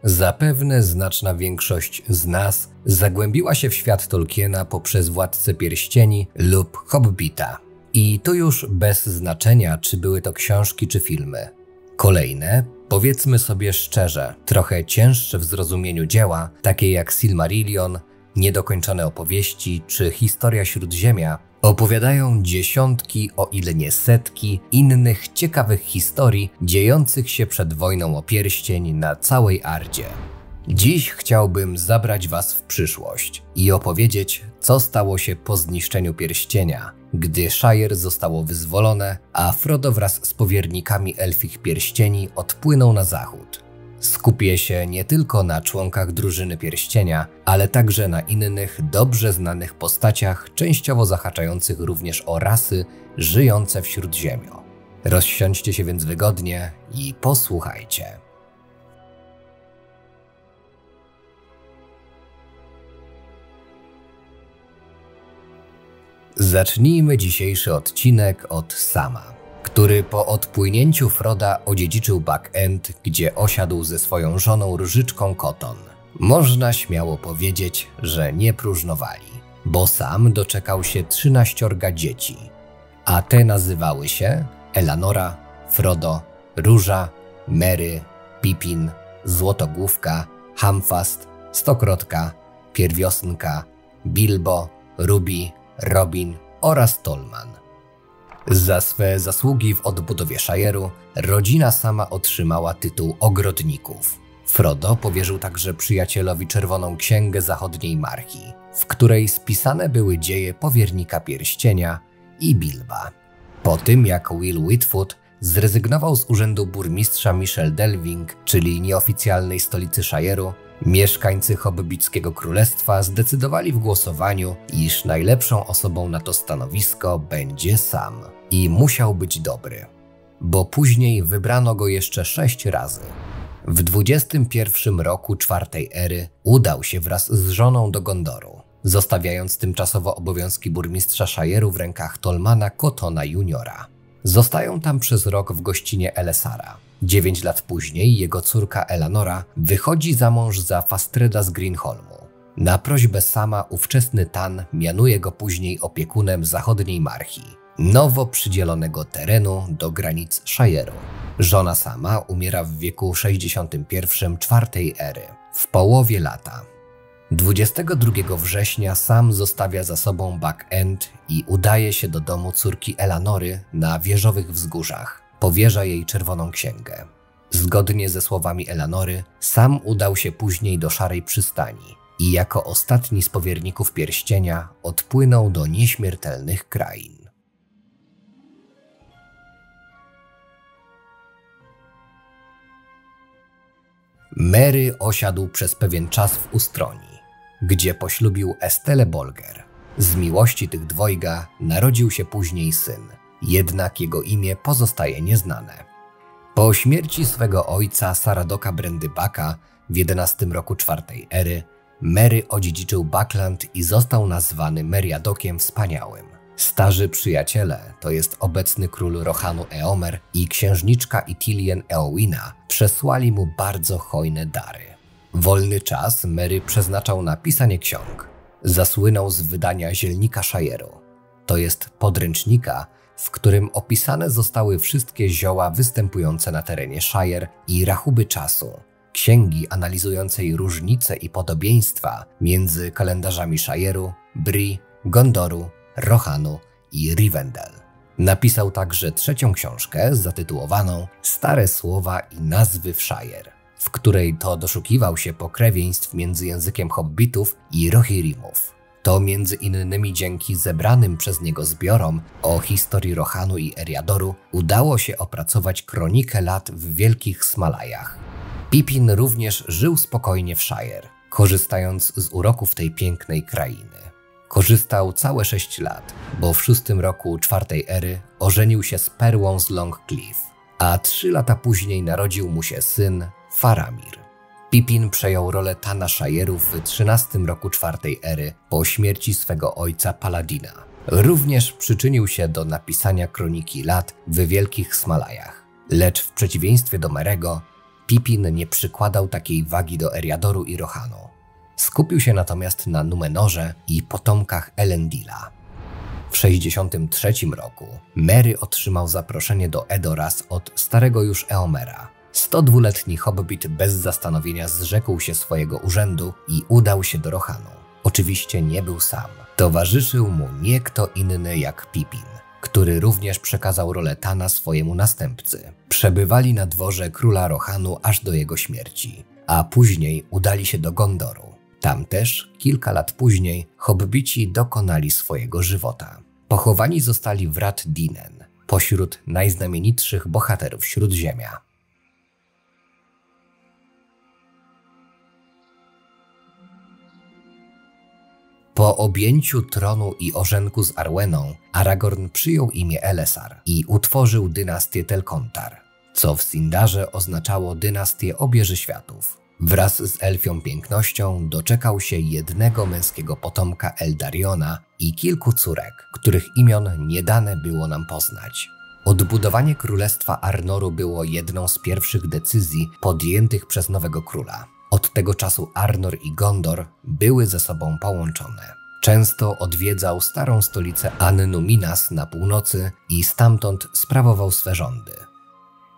Zapewne znaczna większość z nas zagłębiła się w świat Tolkiena poprzez Władcę Pierścieni lub Hobbita. I tu już bez znaczenia, czy były to książki czy filmy. Kolejne, powiedzmy sobie szczerze, trochę cięższe w zrozumieniu dzieła, takie jak Silmarillion, Niedokończone opowieści czy Historia Śródziemia, opowiadają dziesiątki, o ile nie setki, innych ciekawych historii dziejących się przed wojną o pierścień na całej Ardzie. Dziś chciałbym zabrać Was w przyszłość i opowiedzieć, co stało się po zniszczeniu pierścienia, gdy Shire zostało wyzwolone, a Frodo wraz z powiernikami elfich pierścieni odpłynął na zachód. Skupię się nie tylko na członkach drużyny pierścienia, ale także na innych, dobrze znanych postaciach, częściowo zahaczających również o rasy żyjące w Śródziemiu. Rozsiądźcie się więc wygodnie i posłuchajcie. Zacznijmy dzisiejszy odcinek od Sama, który po odpłynięciu Froda odziedziczył Back End, gdzie osiadł ze swoją żoną Różyczką Koton. Można śmiało powiedzieć, że nie próżnowali, bo Sam doczekał się 13 dzieci, a te nazywały się Elanora, Frodo, Róża, Merry, Pippin, Złotogłówka, Hamfast, Stokrotka, Pierwiosnka, Bilbo, Ruby, Robin oraz Tolman. Za swe zasługi w odbudowie Shire'u rodzina Sama otrzymała tytuł ogrodników. Frodo powierzył także przyjacielowi Czerwoną Księgę Zachodniej Marchi, w której spisane były dzieje powiernika pierścienia i Bilba. Po tym jak Will Whitfoot zrezygnował z urzędu burmistrza Michel Delving, czyli nieoficjalnej stolicy Shire'u, mieszkańcy Hobbickiego Królestwa zdecydowali w głosowaniu, iż najlepszą osobą na to stanowisko będzie Sam. I musiał być dobry, bo później wybrano go jeszcze 6 razy. W 21 roku czwartej ery udał się wraz z żoną do Gondoru, zostawiając tymczasowo obowiązki burmistrza Shire'u w rękach Tolmana Kotona juniora. Zostają tam przez rok w gościnie Elessara. 9 lat później jego córka Elanora wychodzi za mąż za Fastreda z Greenholmu. Na prośbę Sama ówczesny Tan mianuje go później opiekunem Zachodniej Marchi, nowo przydzielonego terenu do granic Shire'u. Żona Sama umiera w wieku 61 czwartej ery, w połowie lata. 22 września Sam zostawia za sobą Back End i udaje się do domu córki Elanory na Wieżowych Wzgórzach. Powierza jej Czerwoną Księgę. Zgodnie ze słowami Elanory, Sam udał się później do Szarej Przystani i jako ostatni z powierników pierścienia odpłynął do nieśmiertelnych krain. Merry osiadł przez pewien czas w Ustroni, gdzie poślubił Estelę Bolger. Z miłości tych dwojga narodził się później syn, jednak jego imię pozostaje nieznane. Po śmierci swego ojca Saradoka Brendybaka w 11 roku czwartej ery, Merry odziedziczył Buckland i został nazwany Meriadokiem Wspaniałym. Starzy przyjaciele, to jest obecny król Rohanu Eomer i księżniczka Ithilien Eowina, przesłali mu bardzo hojne dary. Wolny czas Merry przeznaczał na pisanie ksiąg. Zasłynął z wydania Zielnika Shire'u, to jest podręcznika, w którym opisane zostały wszystkie zioła występujące na terenie Shire i rachuby czasu, księgi analizującej różnice i podobieństwa między kalendarzami Shire'u, Bree, Gondoru, Rohanu i Rivendell. Napisał także 3. książkę zatytułowaną Stare słowa i nazwy w Shire, w której to doszukiwał się pokrewieństw między językiem hobbitów i rohirrimów. To między innymi dzięki zebranym przez niego zbiorom o historii Rohanu i Eriadoru udało się opracować kronikę lat w Wielkich Smalajach. Pippin również żył spokojnie w Shire, korzystając z uroków tej pięknej krainy. Korzystał całe 6 lat, bo w 6 roku czwartej ery ożenił się z perłą z Long Cliff, a 3 lata później narodził mu się syn Faramir. Pippin przejął rolę Tana Shire'u w 13 roku czwartej ery po śmierci swego ojca Paladina. Również przyczynił się do napisania kroniki lat w Wielkich Smalajach. Lecz w przeciwieństwie do Merego, Pippin nie przykładał takiej wagi do Eriadoru i Rohanu. Skupił się natomiast na Numenorze i potomkach Elendila. W 63 roku Merry otrzymał zaproszenie do Edoras od starego już Eomera. 102-letni hobbit bez zastanowienia zrzekł się swojego urzędu i udał się do Rohanu. Oczywiście nie był sam. Towarzyszył mu nie kto inny jak Pippin, który również przekazał rolę Tana swojemu następcy. Przebywali na dworze króla Rohanu aż do jego śmierci, a później udali się do Gondoru. Tam też, kilka lat później, hobbici dokonali swojego żywota. Pochowani zostali w Rath Dinen, pośród najznamienitszych bohaterów Śródziemia. Po objęciu tronu i ożenku z Arweną, Aragorn przyjął imię Elessar i utworzył dynastię Telkontar, co w Sindarze oznaczało dynastię Obieży Światów. Wraz z elfią pięknością doczekał się jednego męskiego potomka Eldariona i kilku córek, których imion nie dane było nam poznać. Odbudowanie Królestwa Arnoru było jedną z pierwszych decyzji podjętych przez nowego króla. Od tego czasu Arnor i Gondor były ze sobą połączone. Często odwiedzał starą stolicę An-Numinas na północy i stamtąd sprawował swe rządy.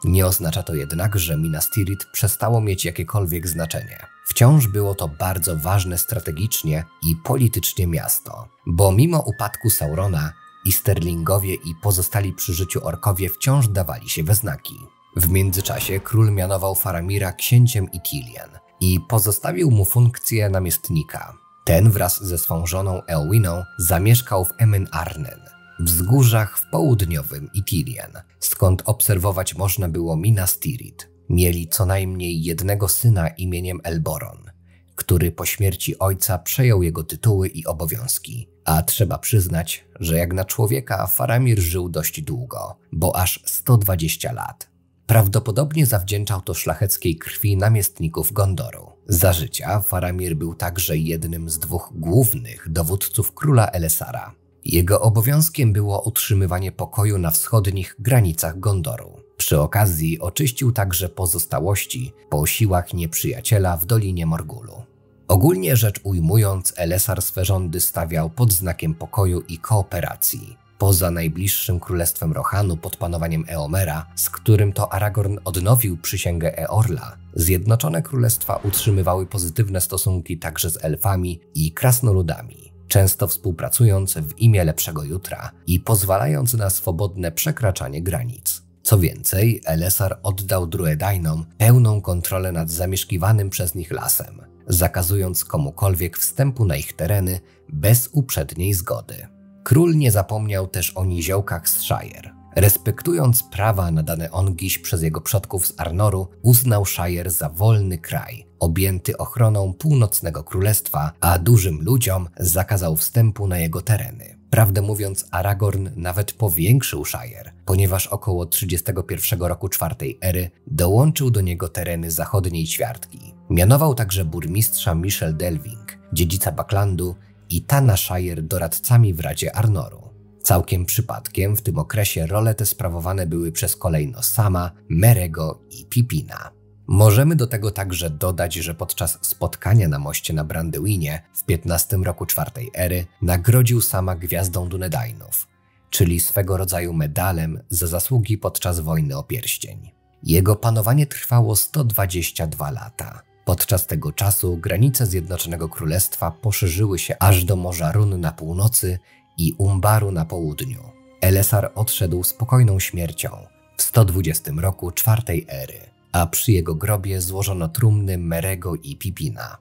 Nie oznacza to jednak, że Minas Tirith przestało mieć jakiekolwiek znaczenie. Wciąż było to bardzo ważne strategicznie i politycznie miasto, bo mimo upadku Saurona, Easterlingowie i pozostali przy życiu orkowie wciąż dawali się we znaki. W międzyczasie król mianował Faramira księciem Ithilien i pozostawił mu funkcję namiestnika. Ten wraz ze swą żoną Eowiną zamieszkał w Emen Arnen, wzgórzach w południowym Ithilien, skąd obserwować można było Minas Tirith. Mieli co najmniej jednego syna imieniem Elboron, który po śmierci ojca przejął jego tytuły i obowiązki. A trzeba przyznać, że jak na człowieka Faramir żył dość długo, bo aż 120 lat. Prawdopodobnie zawdzięczał to szlacheckiej krwi namiestników Gondoru. Za życia Faramir był także jednym z dwóch głównych dowódców króla Elessara. Jego obowiązkiem było utrzymywanie pokoju na wschodnich granicach Gondoru. Przy okazji oczyścił także pozostałości po siłach nieprzyjaciela w Dolinie Morgulu. Ogólnie rzecz ujmując, Elessar swe rządy stawiał pod znakiem pokoju i kooperacji. Poza najbliższym królestwem Rohanu pod panowaniem Eomera, z którym to Aragorn odnowił przysięgę Eorla, Zjednoczone Królestwa utrzymywały pozytywne stosunki także z elfami i krasnoludami, często współpracując w imię lepszego jutra i pozwalając na swobodne przekraczanie granic. Co więcej, Elessar oddał Druedainom pełną kontrolę nad zamieszkiwanym przez nich lasem, zakazując komukolwiek wstępu na ich tereny bez uprzedniej zgody. Król nie zapomniał też o niziołkach z Shire. Respektując prawa nadane ongiś przez jego przodków z Arnoru, uznał Shire za wolny kraj, objęty ochroną północnego królestwa, a dużym ludziom zakazał wstępu na jego tereny. Prawdę mówiąc, Aragorn nawet powiększył Shire, ponieważ około 31 roku IV ery dołączył do niego tereny zachodniej ćwiartki. Mianował także burmistrza Michel Delving, dziedzica Bucklandu, i Tana Shire doradcami w Radzie Arnoru. Całkiem przypadkiem w tym okresie role te sprawowane były przez kolejno Sama, Merego i Pippina. Możemy do tego także dodać, że podczas spotkania na moście na Branduinie w 15 roku IV ery nagrodził Sama Gwiazdą Dunedainów, czyli swego rodzaju medalem za zasługi podczas wojny o pierścień. Jego panowanie trwało 122 lata. Podczas tego czasu granice Zjednoczonego Królestwa poszerzyły się aż do Morza Run na północy i Umbaru na południu. Elessar odszedł spokojną śmiercią w 120 roku IV ery, a przy jego grobie złożono trumny Merego i Pippina.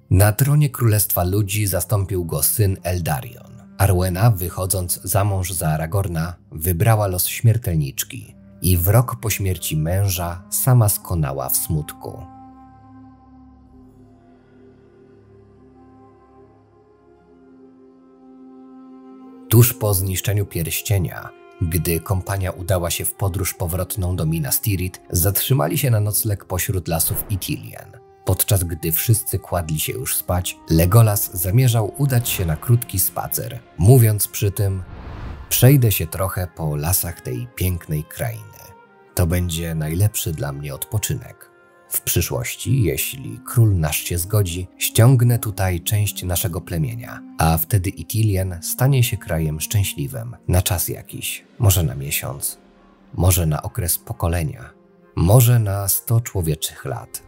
Na tronie Królestwa Ludzi zastąpił go syn Eldarion. Arwena, wychodząc za mąż za Aragorna, wybrała los śmiertelniczki i w rok po śmierci męża sama skonała w smutku. Tuż po zniszczeniu pierścienia, gdy kompania udała się w podróż powrotną do Minas Tirith, zatrzymali się na nocleg pośród lasów Ithilien. Podczas gdy wszyscy kładli się już spać, Legolas zamierzał udać się na krótki spacer, mówiąc przy tym: przejdę się trochę po lasach tej pięknej krainy. To będzie najlepszy dla mnie odpoczynek. W przyszłości, jeśli król nasz się zgodzi, ściągnę tutaj część naszego plemienia, a wtedy Ithilien stanie się krajem szczęśliwym na czas jakiś, może na miesiąc, może na okres pokolenia, może na 100 człowieczych lat.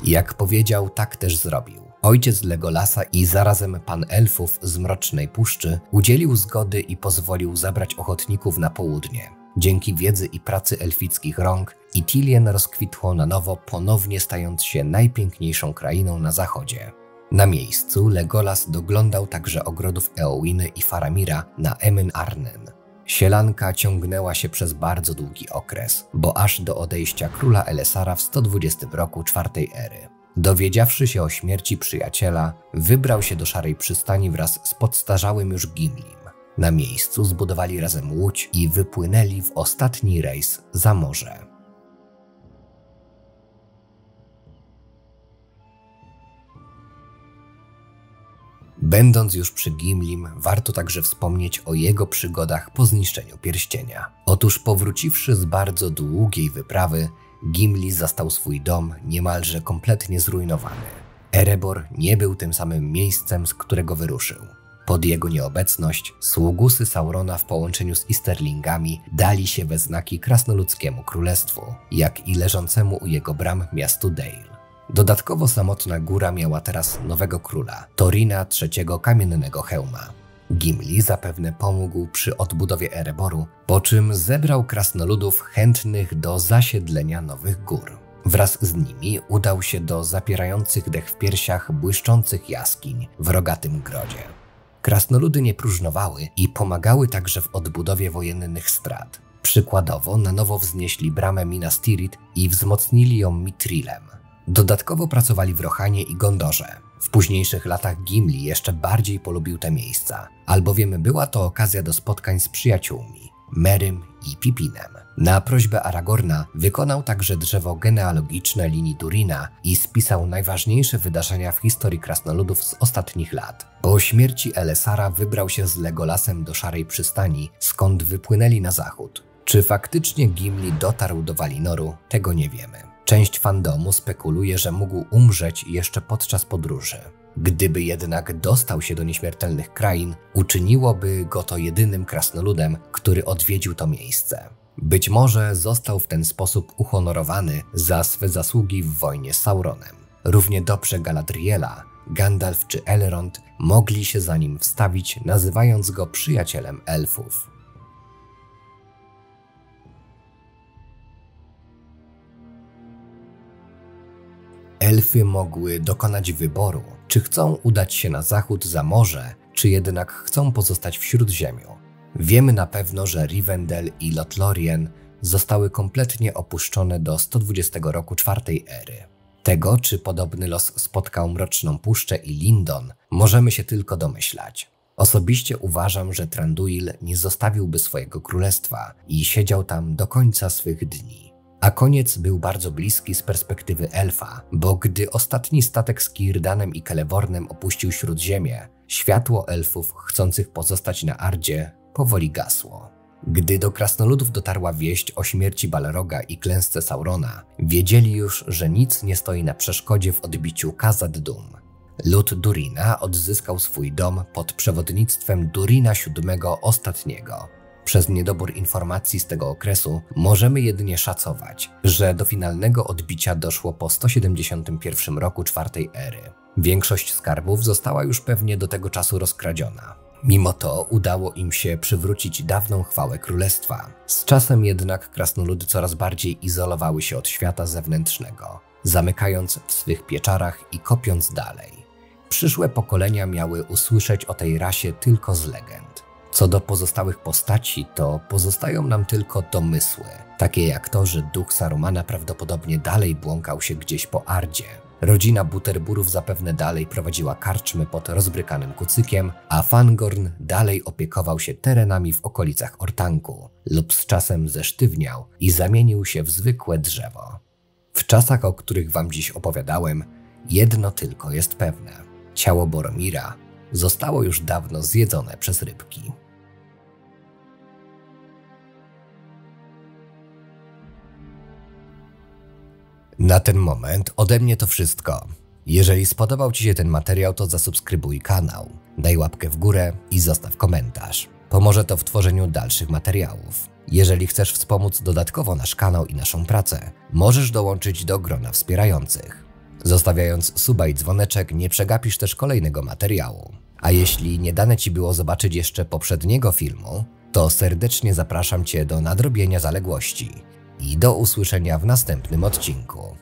Jak powiedział, tak też zrobił. Ojciec Legolasa i zarazem pan elfów z Mrocznej Puszczy udzielił zgody i pozwolił zabrać ochotników na południe. Dzięki wiedzy i pracy elfickich rąk Ithilien rozkwitło na nowo, ponownie stając się najpiękniejszą krainą na zachodzie. Na miejscu Legolas doglądał także ogrodów Eowiny i Faramira na Emyn Arnen. Sielanka ciągnęła się przez bardzo długi okres, bo aż do odejścia króla Elessara w 120 roku czwartej ery. Dowiedziawszy się o śmierci przyjaciela, wybrał się do Szarej Przystani wraz z podstarzałym już Gimlim. Na miejscu zbudowali razem łódź i wypłynęli w ostatni rejs za morze. Będąc już przy Gimlim, warto także wspomnieć o jego przygodach po zniszczeniu pierścienia. Otóż powróciwszy z bardzo długiej wyprawy, Gimli zastał swój dom niemalże kompletnie zrujnowany. Erebor nie był tym samym miejscem, z którego wyruszył. Pod jego nieobecność sługusy Saurona w połączeniu z Easterlingami dali się we znaki krasnoludzkiemu królestwu, jak i leżącemu u jego bram miastu Dale. Dodatkowo samotna góra miała teraz nowego króla, Torina III Kamiennego Hełma. Gimli zapewne pomógł przy odbudowie Ereboru, po czym zebrał krasnoludów chętnych do zasiedlenia nowych gór. Wraz z nimi udał się do zapierających dech w piersiach błyszczących jaskiń w Rogatym Grodzie. Krasnoludy nie próżnowały i pomagały także w odbudowie wojennych strat. Przykładowo na nowo wznieśli bramę Minas Tirith i wzmocnili ją Mithrillem. Dodatkowo pracowali w Rohanie i Gondorze. W późniejszych latach Gimli jeszcze bardziej polubił te miejsca, albowiem była to okazja do spotkań z przyjaciółmi, Merrym i Pippinem. Na prośbę Aragorna wykonał także drzewo genealogiczne linii Durina i spisał najważniejsze wydarzenia w historii krasnoludów z ostatnich lat. Po śmierci Elessara wybrał się z Legolasem do Szarej Przystani, skąd wypłynęli na zachód. Czy faktycznie Gimli dotarł do Valinoru, tego nie wiemy. Część fandomu spekuluje, że mógł umrzeć jeszcze podczas podróży. Gdyby jednak dostał się do nieśmiertelnych krain, uczyniłoby go to jedynym krasnoludem, który odwiedził to miejsce. Być może został w ten sposób uhonorowany za swe zasługi w wojnie z Sauronem. Równie dobrze Galadriela, Gandalf czy Elrond mogli się za nim wstawić, nazywając go przyjacielem elfów. Elfy mogły dokonać wyboru, czy chcą udać się na zachód za morze, czy jednak chcą pozostać w Śródziemiu. Wiemy na pewno, że Rivendell i Lothlorien zostały kompletnie opuszczone do 120 roku czwartej ery. Tego, czy podobny los spotkał Mroczną Puszczę i Lindon, możemy się tylko domyślać. Osobiście uważam, że Thranduil nie zostawiłby swojego królestwa i siedział tam do końca swych dni. A koniec był bardzo bliski z perspektywy elfa, bo gdy ostatni statek z Círdanem i Celebornem opuścił Śródziemie, światło elfów chcących pozostać na Ardzie powoli gasło. Gdy do krasnoludów dotarła wieść o śmierci Balroga i klęsce Saurona, wiedzieli już, że nic nie stoi na przeszkodzie w odbiciu Khazad-dûm. Lud Durina odzyskał swój dom pod przewodnictwem Durina VII Ostatniego. Przez niedobór informacji z tego okresu możemy jedynie szacować, że do finalnego odbicia doszło po 171 roku czwartej ery. Większość skarbów została już pewnie do tego czasu rozkradziona. Mimo to udało im się przywrócić dawną chwałę królestwa. Z czasem jednak krasnoludy coraz bardziej izolowały się od świata zewnętrznego, zamykając w swych pieczarach i kopiąc dalej. Przyszłe pokolenia miały usłyszeć o tej rasie tylko z legend. Co do pozostałych postaci, to pozostają nam tylko domysły, takie jak to, że duch Sarumana prawdopodobnie dalej błąkał się gdzieś po Ardzie. Rodzina Butterburów zapewne dalej prowadziła karczmy pod rozbrykanym kucykiem, a Fangorn dalej opiekował się terenami w okolicach Ortanku lub z czasem zesztywniał i zamienił się w zwykłe drzewo. W czasach, o których wam dziś opowiadałem, jedno tylko jest pewne. Ciało Boromira zostało już dawno zjedzone przez rybki. Na ten moment ode mnie to wszystko. Jeżeli spodobał Ci się ten materiał, to zasubskrybuj kanał, daj łapkę w górę i zostaw komentarz. Pomoże to w tworzeniu dalszych materiałów. Jeżeli chcesz wspomóc dodatkowo nasz kanał i naszą pracę, możesz dołączyć do grona wspierających. Zostawiając suba i dzwoneczek, nie przegapisz też kolejnego materiału. A jeśli nie dane Ci było zobaczyć jeszcze poprzedniego filmu, to serdecznie zapraszam Cię do nadrobienia zaległości i do usłyszenia w następnym odcinku.